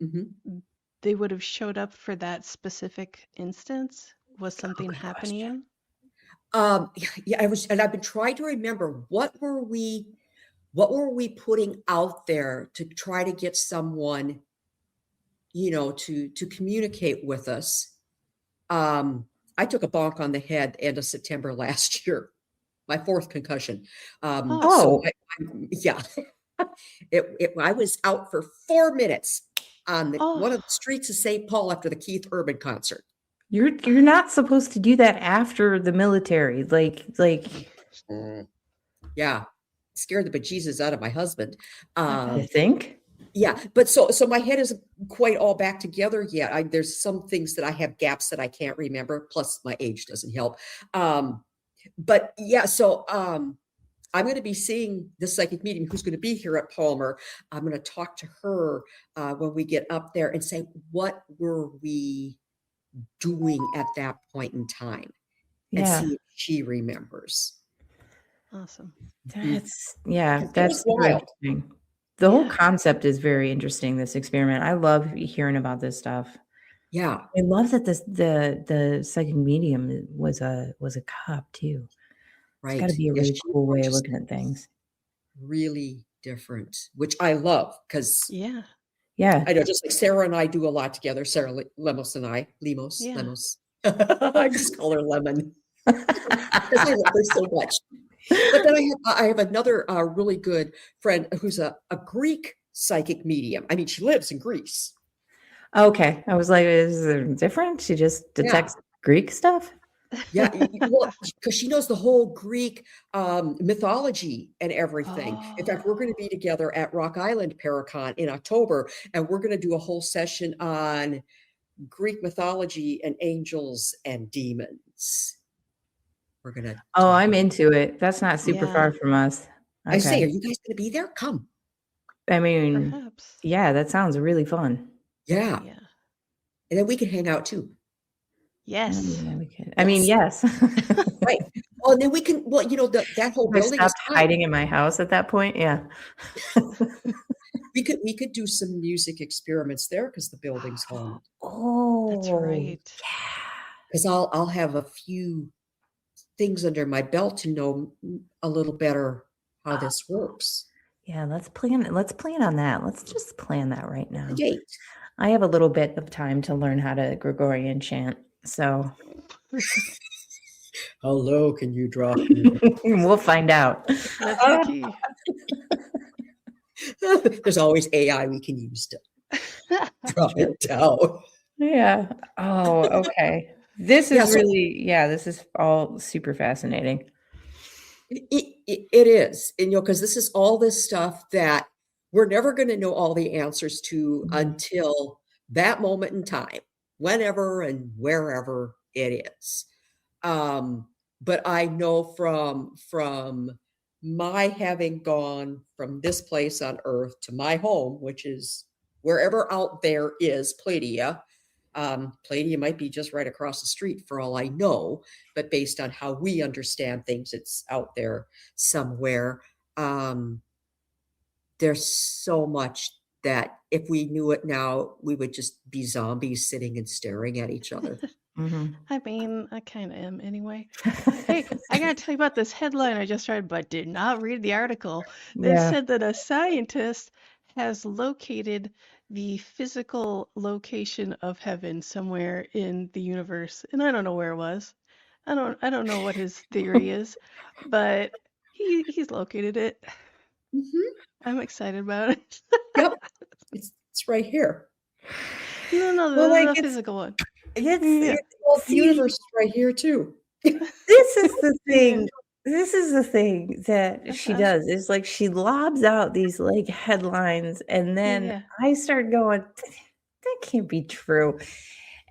Mm-hmm. They would have showed up for that specific instance? Was something good happening? Yeah, I've been trying to remember what were we putting out there to try to get someone, to communicate with us. I took a bonk on the head end of September last year, my 4th concussion. So yeah, I was out for 4 minutes on one of the streets of St. Paul after the Keith Urban concert. You're not supposed to do that after the military. Like Yeah. scare the bejesus out of my husband. You think? Yeah, but so my head isn't quite all back together yet. There's some things that I have gaps that I can't remember. Plus, my age doesn't help. But yeah, so I'm going to be seeing the psychic medium who's going to be here at Palmer. I'm going to talk to her when we get up there and say, what were we doing at that point in time? And Yeah. see if she remembers. Awesome. That's was super wild. interesting. The whole Yeah. concept is very interesting, this experiment. I love hearing about this stuff. Yeah. I love that the psychic medium was a cop too. Right. It's got to be a Yeah, really she cool way of just looking at things. really different, which I love because Yeah. Yeah. I know just like Sarah and I do a lot together. Sarah Lemos and I, Lemos. Yeah. I just call her Lemon because I love her so much. But then I have another really good friend who's a Greek psychic medium. I mean, she lives in Greece. Okay. I was like, is it different? She just detects Greek stuff? Yeah, well, because she knows the whole Greek mythology and everything. In fact, we're going to be together at Rock Island Paracon in October, and we're going to do a whole session on Greek mythology and angels and demons. We're going to. Oh, I'm into it. That's not super Yeah. far from us. I say, Okay. are you guys going to be there? Come. I mean, Perhaps. yeah, that sounds really fun. Yeah, Yeah. and then we can hang out too. Yes. Yeah, we could. I mean, yes. Right. Oh, and then we can. Well, that whole I building is stopped fine. hiding in my house at that point. Yeah. We could do some music experiments there because the building's haunted. Oh, That's right. Because I'll have a few things under my belt to know a little better how this works. Yeah, let's plan on that. Let's just plan that right now. The date. I have a little bit of time to learn how to Gregorian chant. So How low can you drop? we'll find out. That's the key. There's always AI we can use to drop it down. Yeah. Oh, okay. This Yeah, is so- really, this is all super fascinating. It is, and because this is all this stuff that we're never going to know all the answers to until that moment in time, whenever and wherever it is. But I know from my having gone from this place on Earth to my home, which is wherever out there is Pleidia. Pleidia might be just right across the street for all I know, but based on how we understand things, it's out there somewhere. There's so much that if we knew it now, we would just be zombies sitting and staring at each other. Mhm. I mean, I kind of am anyway. Hey, I gotta tell you about this headline I just read, but did not read the article. That Yeah. said that a scientist has located the physical location of heaven somewhere in the universe, and I don't know where it was. I don't know what his theory is, but he's located it. Mhm. I'm excited about it. Yep, it's right here. No, Well, like, the it's- physical one. It's, Yeah. Well, the see, universe is right here too. this is the thing. This is the thing that she Uh-huh. does. Is like she lobs out these like headlines, and then Yeah. I start going, that can't be true.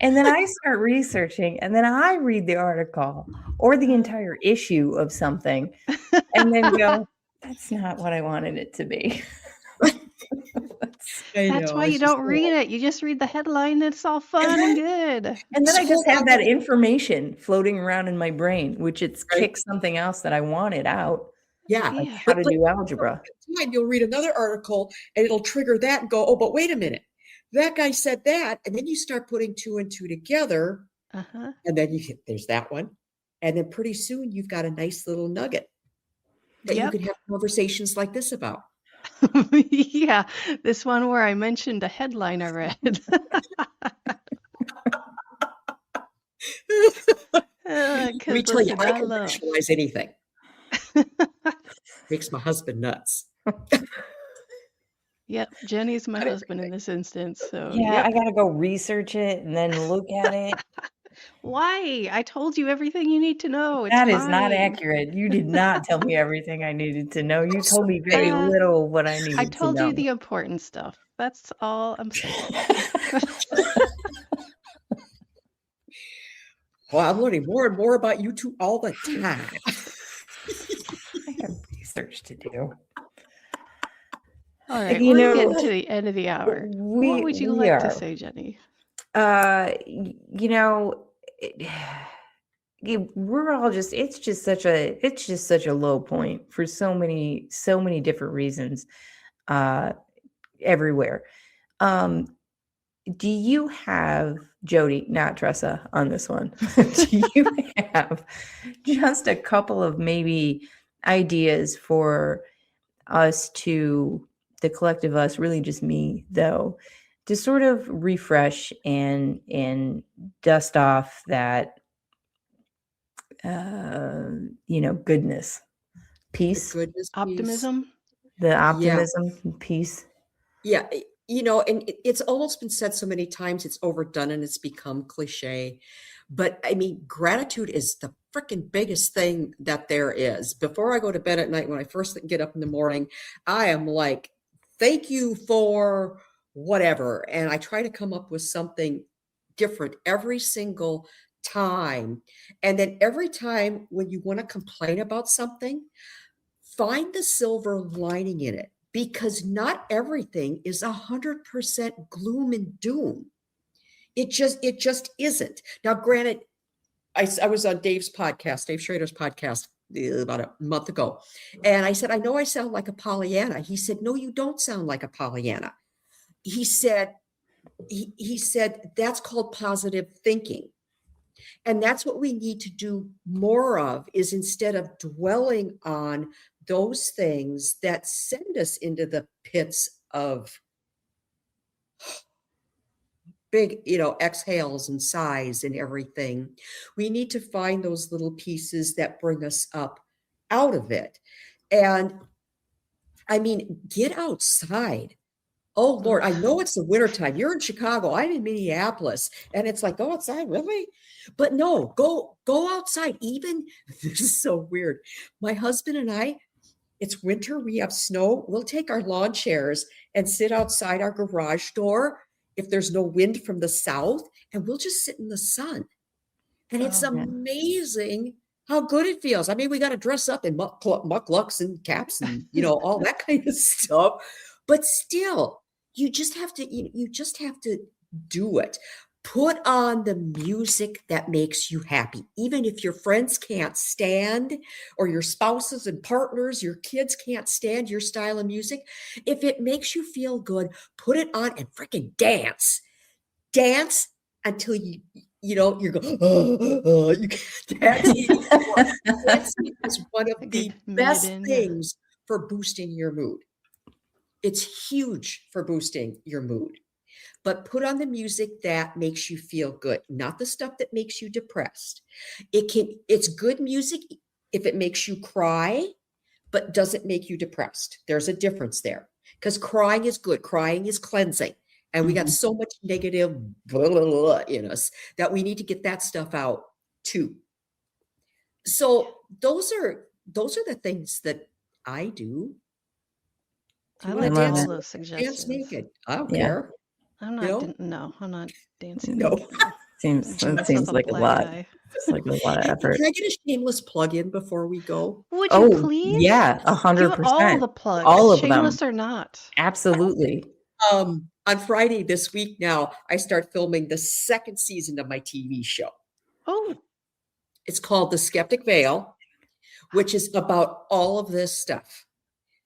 And then I start researching, and then I read the article or the entire issue of something, and then go, that's not what I wanted it to be. That's why you don't read it. You just read the headline and it's all fun and good. And then I So just hold have on. that information floating around in my brain, which it's Right. kicked something else that I wanted out, Yeah. like Yeah. how to do algebra. Time you'll read another article and it'll trigger that and go, oh, but wait a minute. That guy said that. And then you start putting two and two together. Uh-huh. And then there's that one. And then pretty soon you've got a nice little nugget that Yep. you can have conversations like this about. Yeah, this one where I mentioned a headline I read. Let me tell you, I can visualize anything. Makes my husband nuts. Yep, Jenny's my husband in this instance. So Yeah, yep. I gotta go research it and then look at it. Why? I told you everything you need to know. It's That is not fine. accurate. You did not tell me everything I needed to know. You told me very Uh, little of what I I needed to told you know. the important stuff. That's all I'm saying. Well, I'm learning more and more about you two all the time. I have research to do. All right, You we're know, getting to the end of the hour. What would you we like to are. say, Jeni? You know, we're all just it's just such a low point for so many different reasons everywhere. Do you have, Jodi, not Tressa, on this one? Do you have just a couple of maybe ideas for us to, the collective us, really just me though, to sort of refresh and dust off that goodness, The peace, goodness piece. Optimism? the Yeah. optimism, peace? Yeah. You know, and it's almost been said so many times, it's overdone and it's become cliche. But I mean, gratitude is the freaking biggest thing that there is. Before I go to bed at night, when I first get up in the morning, I am like, thank you for whatever. And I try to come up with something different every single time. And then every time when you want to complain about something, find the silver lining in it, because not everything is 100% gloom and doom. It just isn't. Now, granted, I was on Dave Schrader's podcast about a month ago. And I said, I know I sound like a Pollyanna. He said, no, you don't sound like a Pollyanna. He said, he said, that's called positive thinking. And that's what we need to do more of, is instead of dwelling on those things that send us into the pits of big, exhales and sighs and everything, we need to find those little pieces that bring us up out of it. And I mean, get outside. Oh Lord, I know it's the wintertime. You're in Chicago. I'm in Minneapolis. And it's like, go outside, really? But no, go outside. Even this is so weird. My husband and I, it's winter, we have snow. We'll take our lawn chairs and sit outside our garage door if there's no wind from the south, and we'll just sit in the sun. And it's Oh, man. amazing how good it feels. I mean, we got to dress up in mucklucks and caps and, all that kind of stuff. But still, you just have to do it. Put on the music that makes you happy. Even if your friends can't stand, or your spouses and partners, your kids can't stand your style of music, if it makes you feel good, put it on and freaking dance. Dance until you go, you can't dance anymore. Dancing is one of the best things for boosting your mood. It's huge for boosting your mood. But put on the music that makes you feel good, not the stuff that makes you depressed. It's good music if it makes you cry, but doesn't make you depressed. There's a difference there, because crying is good. Crying is cleansing. And we got so much negative in us that we need to get that stuff out too. So those are the things that I do. I like all those suggestions. Dance naked. I don't care. I'm not. No, I'm not dancing. No. Seems like a lot. It's like a lot of effort. Can I get a shameless plug in before we go? Would you please? Yeah, 100%. Give all the plugs, all of shameless them, or not. Absolutely. On Friday this week now, I start filming the second season of my TV show. Oh. It's called The Skeptic Veil, which is about all of this stuff.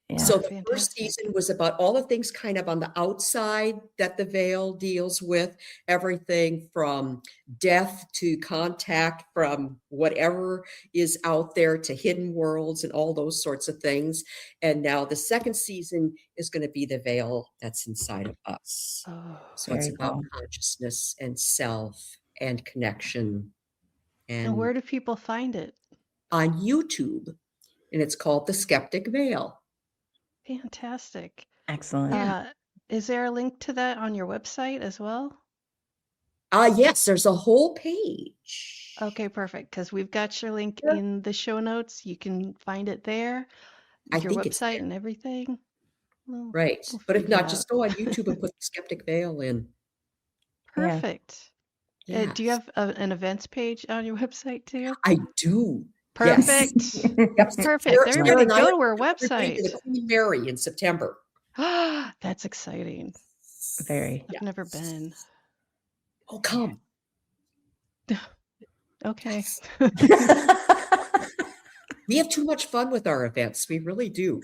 Yeah, so the first season was about all the things kind of on the outside that the veil deals with, everything from death to contact from whatever is out there to hidden worlds and all those sorts of things. And now the second season is going to be the veil that's inside of us. So it's about consciousness and self and connection. And where do people find it? On YouTube. And it's called The Skeptic Veil. Fantastic. Excellent. Is there a link to that on your website as well? Yes, there's a whole page. Okay, perfect. Because we've got your link Yeah. in the show notes. You can find it there, I your think it's website there. and everything. Well, Right. we'll But if figure it not, just out. go on YouTube and put the Skeptic Veil in. Yeah. Perfect. Yeah. Do you have an events page on your website too? I do. Yes. Perfect. Yep. Perfect. Sarah Everybody and I go are to our retreating to the website. Queen Mary in September. That's exciting. Very. I've never been. Oh, come. Okay. We have too much fun with our events. We really do.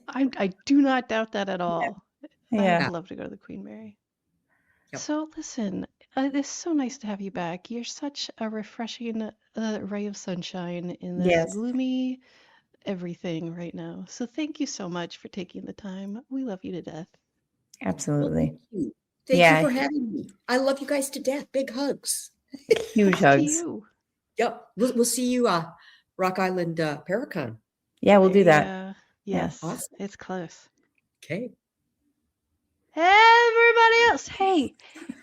I do not doubt that at all. Yeah. I'd love to go to the Queen Mary. Yep. So listen, it's so nice to have you back. You're such a refreshing ray of sunshine in this Yes. gloomy everything right now. So thank you so much for taking the time. We love you to death. Well, Absolutely. thank you. Thank Yeah. you for having me. I love you guys to death. Big hugs. Huge To hugs. you. Yep. We'll see you Rock Island Paracon. Yeah, we'll do There that. you go. Yes, Awesome. it's close. Okay. Everybody else, hey,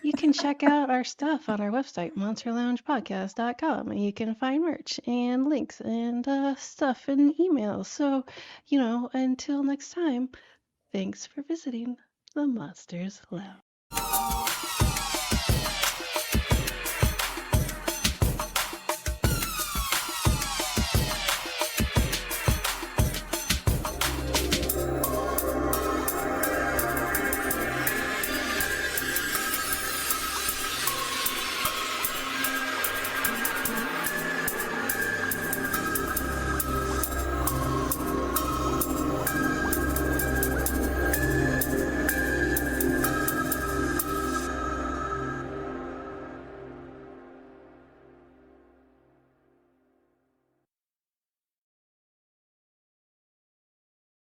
you can check out our stuff on our website, monsterloungepodcast.com. You can find merch and links and stuff and emails. So, until next time, thanks for visiting the Monsters Lounge.